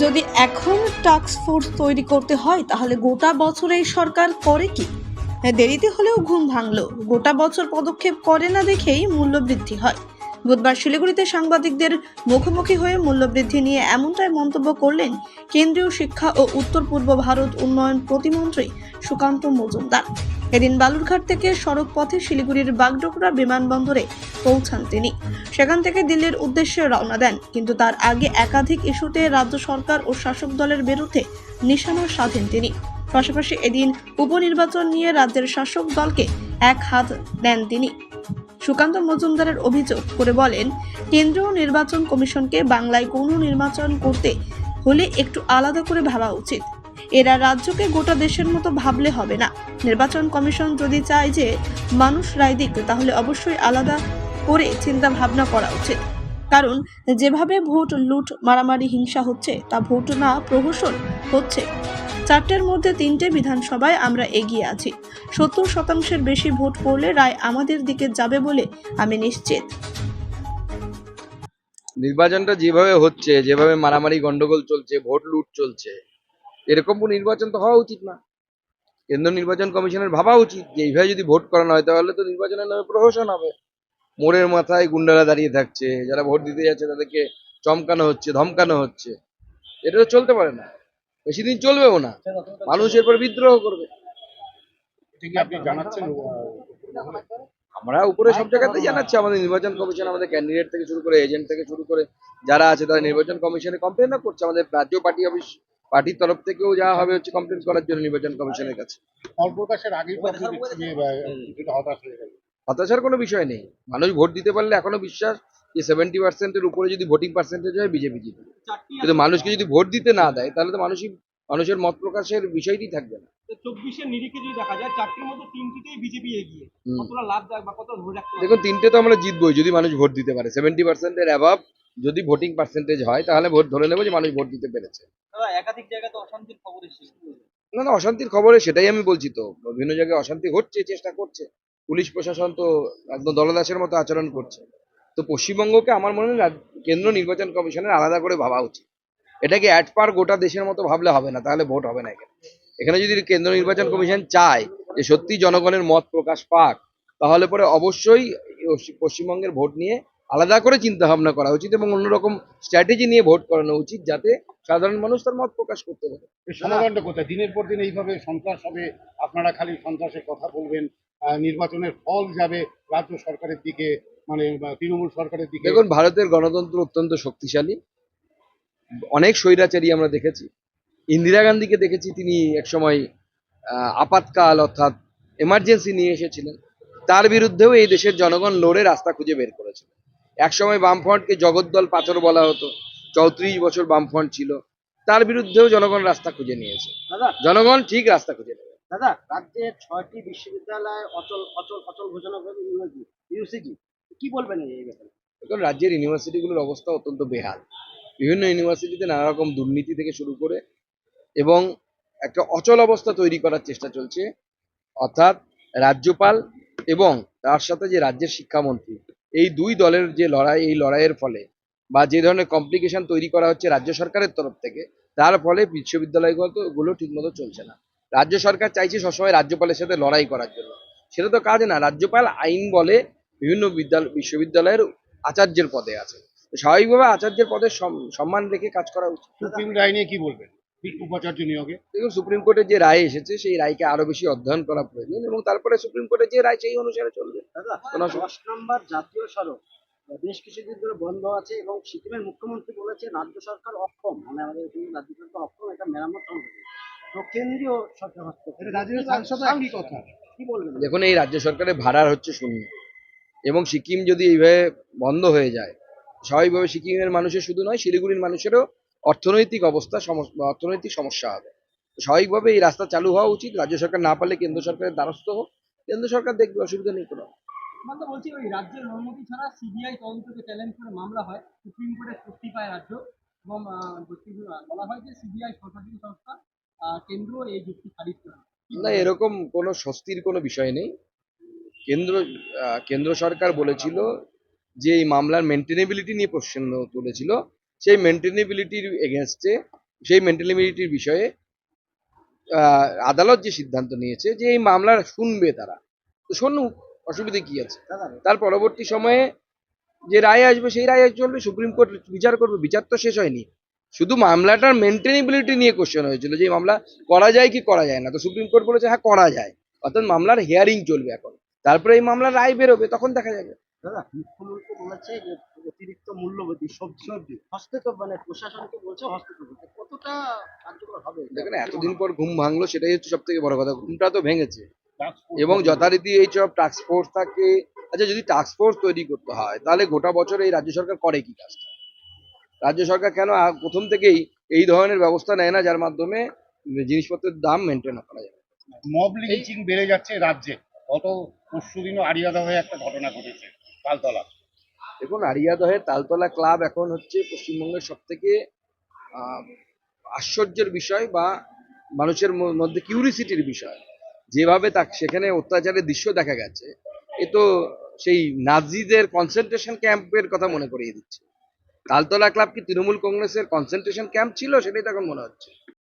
যদি এখন task force তৈরি করতে হয় তাহলে গোটা বছর এই সরকার করে কি? দেরিতে হলেও ঘুম ভাঙলো, গোটা বছর পদক্ষেপ করে না দেখেই মূল্যবৃদ্ধি হয়। বুধবার শিলিগুড়িতে সাংবাদিকদের মুখোমুখি হয়ে মূল্যবৃদ্ধি নিয়ে এমনটাই মন্তব্য করলেন কেন্দ্রীয় শিক্ষা ও উত্তর পূর্ব ভারত উন্নয়ন প্রতিমন্ত্রী সুকান্ত মজুমদার। এদিন বালুরঘাট থেকে সড়ক পথে শিলিগুড়ির বাগডোগরা বিমানবন্দরে পৌঁছান তিনি। সেখান থেকে দিল্লির উদ্দেশ্যে রওনা দেন, কিন্তু তার আগে একাধিক ইস্যুতে রাজ্য সরকার ও শাসক দলের বিরুদ্ধে নিশানা সাধেন তিনি। পাশাপাশি এদিন উপনির্বাচন নিয়ে রাজ্যের শাসক দলকে এক হাত দেন তিনি। সুকান্ত মজুমদারের অভিযোগ করে বলেন, কেন্দ্রীয় নির্বাচন কমিশনকে বাংলায় কোনো নির্বাচন করতে হলে একটু আলাদা করে ভাবা উচিত। এরা রাজ্যকে গোটা দেশের মতো ভাবলে হবে না। নির্বাচন কমিশন যদি চায় যে মানুষ রায় দিক, তাহলে অবশ্যই আলাদা করে চিন্তা ভাবনা করা উচিত। কারণ যেভাবে ভোট লুট, মারামারি, হিংসা হচ্ছে তা ভোট না প্রহসন হচ্ছে। 4টের মধ্যে 3টে বিধানসভায় আমরা এগিয়ে আছি। 70% বেশি ভোট পড়লে রায় আমাদের দিকে যাবে বলে আমি নিশ্চিত। নির্বাচনটা যেভাবে হচ্ছে, যেভাবে মারামারি গন্ডগোল চলছে, ভোট লুট চলছে, এরকম কোনো নির্বাচন তো হওয়া উচিত না। কেন্দ্র নির্বাচন কমিশনের ভাবা উচিত যে এইভাবে যদি ভোট করানো হয় তাহলে তো নির্বাচনের নামে প্রহসন হবে। মোড়ের মাথায় গুন্ডারা দাঁড়িয়ে থাকছে, যারা ভোট দিতে যাচ্ছে তাদেরকে চমকানো হচ্ছে, ধমকানো হচ্ছে। এটা তো চলতে পারে না, বেশি দিন চলবেও না। মানুষ এরপর বিদ্রোহ করবে। আপনি জানাচ্ছেন আমরা উপরে সব জায়গাতেই জানাচ্ছি, আমাদের নির্বাচন কমিশন আমাদের ক্যান্ডিডেট থেকে শুরু করে এজেন্ট থেকে শুরু করে যারা আছে তারা নির্বাচন কমিশনে কমপ্লেনও করছে। আমাদের রাজ্য পার্টি অফিস পার্টির তরফ থেকেও যাওয়া হবে হচ্ছে কমপ্লেন করার জন্য নির্বাচন কমিশনের কাছে। ফল প্রকাশের আগেই তো আপনি দেখছি যে কিছুটা হতাশ হয়ে গেল। হতাশার কোনো বিষয় নেই। মানুষ ভোট দিতে পারলে এখনো বিশ্বাস যে 70%-এর উপরে যদি ভোটিং পার্সেন্টেজ হয় বিজেপি জিতবে। কিন্তু মানুষকে যদি ভোট দিতে না দেয় তাহলে তো মানুষের মত প্রকাশের বিষয়টি থাকবে না। 24-এর নিরিখে যদি দেখা যায় 4টির মধ্যে 3টিতেই বিজেপি এগিয়ে, কতটা লাভদায়ক বা কত ধরে রাখতে পারবে? দেখুন, 3টে তো আমরা জিতবই যদি মানুষ ভোট দিতে পারে। 70%-এর অ্যাভাব যদি ভোটিং পার্সেন্টেজ হয় তাহলে ভোট ধরে নেবো যে মানুষ ভোট দিতে পেরেছে। দাদা, একাধিক জায়গায় তো অশান্তির খবর এসেছে। না না, অশান্তির খবরে সেটাই আমি বলছি তো, বিভিন্ন জায়গায় অশান্তি হচ্ছে, চেষ্টা করছে। পুলিশ প্রশাসন তো একদম দলদাসের মতো আচরণ করছে। তো পশ্চিমবঙ্গকে আমার মনে হয় কেন্দ্র নির্বাচন কমিশনের আলাদা করে ভাবা উচিত। এটাকে অ্যাট পার গোটা দেশের মতো ভাবলে হবে না, তাহলে ভোট হবে না এখানে। এখানে যদি কেন্দ্র নির্বাচন কমিশন চায় যে সত্যি জনগণের মত প্রকাশ পাক, তাহলে পরে অবশ্যই পশ্চিমবঙ্গের ভোট নিয়ে আলাদা করে চিন্তা ভাবনা করা উচিত এবং অন্যরকম স্ট্র্যাটেজি নিয়ে ভোট করানো উচিত, যাতে সাধারণ মানুষ তার মত প্রকাশ করতে পারে। এর সমাধানটা কোথায়? দিনের পর দিন এইভাবে সন্ত্রাস হবে, আপনারা খালি সন্ত্রাসের কথা বলবেন, নির্বাচনের ফল যাবে রাজ্য সরকারের দিকে, মানে তৃণমূল সরকারের দিকে। দেখুন, ভারতের গণতন্ত্র অত্যন্ত শক্তিশালী। অনেক স্বৈরাচারী আমরা দেখেছি। ইন্দিরা গান্ধীকে দেখেছি, তিনি একসময় আপাতকাল অর্থাৎ এমার্জেন্সি নিয়ে এসেছিলেন। তার বিরুদ্ধেও এই দেশের জনগণ লড়ে রাস্তা খুঁজে বের করেছিল। একসময় বামফ্রন্টকে জগদ্দল পাথর বলা হতো, 34 বছর বামফ্রন্ট ছিল, তার বিরুদ্ধেও জনগণ রাস্তা খুঁজে নিয়েছে। দাদা জনগণ ঠিক রাস্তা খুঁজে নেবে। দাদা রাজ্যের 6টি বিশ্ববিদ্যালয় অচল অচল অচল ঘোষণা করে ইউনিভার্সিটি, কি বলবেন এই ব্যাপারে? এখন রাজ্যের ইউনিভার্সিটিগুলোর অবস্থা অত্যন্ত বেহাল। বিভিন্ন ইউনিভার্সিটিতে নানা রকম দুর্নীতি থেকে শুরু করে এবং একটা অচল অবস্থা তৈরি করার চেষ্টা চলছে। অর্থাৎ রাজ্যপাল এবং তার সাথে যে রাজ্যের শিক্ষামন্ত্রী, এই দুই দলের যে লড়াই, এই লড়াইয়ের ফলে বা যে ধরনের কমপ্লিকেশন তৈরি করা হচ্ছে রাজ্য সরকারের তরফ থেকে, তার ফলে বিশ্ববিদ্যালয়গুলো ঠিকমতো চলছে না। রাজ্য সরকার চাইছে সবসময় রাজ্যপালের সাথে লড়াই করার জন্য, সেটা তো কাজ না। রাজ্যপাল আইন বলে বিভিন্ন বিশ্ববিদ্যালয়ের আচার্যের পদে আছে, তো স্বাভাবিকভাবে আচার্যের পদে সম্মান রেখে কাজ করা উচিত। সুপ্রিম রায় নিয়ে কি বলবেন উপাচার্য নিয়োগে? দেখুন, সুপ্রিম কোর্টের যে রায় এসেছে সেই রায়কে আরো বেশি অধ্যয়ন করা প্রয়োজন এবং তারপরে সুপ্রিম কোর্টের যে রায় সেই অনুসারে চলবে। দাদা, কোনো 10 নম্বর জাতীয় সড়ক বেশ কিছুদিন ধরে বন্ধ আছে এবং সিকিমের মুখ্যমন্ত্রী বলেছে রাজ্য সরকার অক্ষম, মানে আমাদের এখানে রাজ্য সরকার অক্ষম এটা মেরামত হবে। তো কেন্দ্রীয় সরকার হস্তক্ষেপ, রাজ্যের সাংসদ একই কথা। কি বলবেন? দেখুন, এই রাজ্য সরকারের ভাড়ার হচ্ছে শূন্য এবং সিকিম যদি এইভাবে বন্ধ হয়ে যায়, স্বাভাবিকভাবে সিকিমের মানুষের শুধু নয়, শিলিগুড়ির মানুষেরও অর্থনৈতিক সমস্যা হবে। স্বাভাবিকভাবে এই রাস্তা চালু হওয়া উচিত। রাজ্য সরকার না পারলে কেন্দ্র সরকারের দ্বারস্থ হোক, কেন্দ্র সরকার দেখবে, অসুবিধা নেই কোনো। মানে বলছি ওই রাজ্যের অনুমতি ছাড়া সিবিআই তদন্তকে চ্যালেঞ্জ করে মামলা হয়, সুপ্রিম কোর্টে স্বস্তি পায় রাজ্য এবং বলা হয় যে সিবিআই সরকারি সংস্থা, কেন্দ্র এই যুক্তি খারিজ করে। না, এরকম কোনো স্বস্তির কোনো বিষয় নেই। কেন্দ্র কেন্দ্র সরকার বলেছিল যে এই মামলার মেনটেনেবিলিটি নিয়ে প্রশ্ন তুলেছিল, সেই মেনটেনেবিলিটির এগেনস্টে, সেই মেনটেনেবিলিটির বিষয়ে আদালত যে সিদ্ধান্ত নিয়েছে যে এই মামলা শুনবে তারা, তো শুনুক, অসুবিধে কি আছে। তার পরবর্তী সময়ে যে রায় আসবে সেই রায় চলবে, সুপ্রিম কোর্ট বিচার করবে, বিচার তো শেষ হয়নি। শুধু মামলাটার মেনটেনেবিলিটি নিয়ে কোশ্চেন হয়েছিল যে এই মামলা করা যায় কি করা যায় না, তো সুপ্রিম কোর্ট বলেছে হ্যাঁ করা যায়, অর্থাৎ মামলার হিয়ারিং চলবে এখন, তারপরে এই মামলার রায় বেরোবে, তখন দেখা যাবে। দাদা, মুখ্যমন্ত্রী বলেছে যে অতিরিক্ত মূল্যবৃদ্ধি সবজি হস্তক্ষেপ, মানে প্রশাসনকে বলছে হস্তক্ষেপ করতে। কতটা কার্যকর হবে এটা? দেখেন এতদিন পর ঘুম ভাঙলো, সেটাই হচ্ছে সব থেকে বড় কথা, ঘুমটা তো ভেঙেছে। Task force এবং যথারীতি এই সব টাস্ক ফোর্স থাকে, আচ্ছা যদি টাস্ক ফোর্স তৈরি করতে হয় তাহলে গোটা বছর এই রাজ্য সরকার করে কি কাজটা? রাজ্য সরকার কেন প্রথম থেকেই এই ধরনের ব্যবস্থা নেয় না যার মাধ্যমে জিনিসপত্রের দাম মেনটেন করা যায়? মব লিঞ্চিং বেড়ে যাচ্ছে রাজ্যে। গত পরশুদিনও আরিয়াদহে একটা ঘটনা ঘটেছে তালতলা। দেখুন, আরিয়াদহের তালতলা ক্লাব এখন হচ্ছে পশ্চিমবঙ্গের সব থেকে আশ্চর্যের বিষয় বা মানুষের মধ্যে কিউরিসিটির বিষয়। যেভাবে তা সেখানে অত্যাচারের দৃশ্য দেখা গেছে, এ তো সেই নাজিদের কনসেন্ট্রেশন ক্যাম্পের কথা মনে করিয়ে দিচ্ছে। তালতলা ক্লাব কি তৃণমূল কংগ্রেসের কনসেন্ট্রেশন ক্যাম্প ছিল? সেটাই তো এখন মনে হচ্ছে।